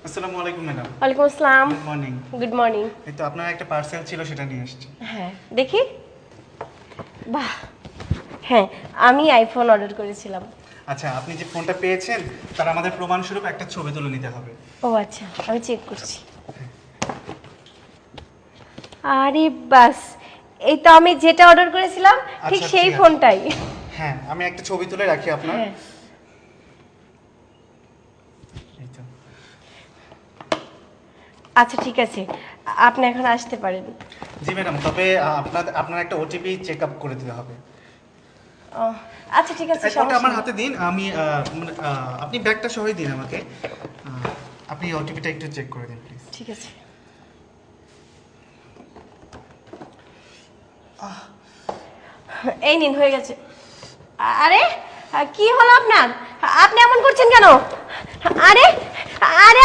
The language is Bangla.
আসসালামু আলাইকুম ম্যাডাম। ওয়ালাইকুম আসসালাম। Good morning. Good morning. এই তো আপনার একটা পার্সেল ছিল, সেটা নিয়ে এসেছি। হ্যাঁ দেখি। বাহ, হ্যাঁ আমি আইফোন অর্ডার করেছিলাম। আচ্ছা, আপনি যে ফোনটা পেয়েছেন তার আমাদের প্রমাণস্বরূপ একটা ছবি তুলে নিতে হবে। ও আচ্ছা, আমি চেক করছি। আরে বাস, এই তো আমি যেটা অর্ডার করেছিলাম ঠিক আচ্ছা, সেই ঠিক আছে। ফোনটাই। হ্যাঁ, আমি একটা ছবি তুলে রাখি আপনার। হ্যাঁ এই তো। আচ্ছা ঠিক আছে, আপনি এখন আসতে পারেন। জি ম্যাডাম, তবে আপনার একটা ওটিপি চেক আপ করে দিতে হবে। ও, আচ্ছা ঠিক আছে, এই ফোনটা সমস্যা আমার নেই। হাতে দিন, আমি আপনি ব্যাগটা সহই দিন আমাকে। আপনি ওটিপিটা একটু চেক করে দিন প্লিজ। ঠিক আছে। এই নিন, হয়ে গেছে। আরে কি হলো আপনার? আপনি এমন করছেন কেন? আরে আরে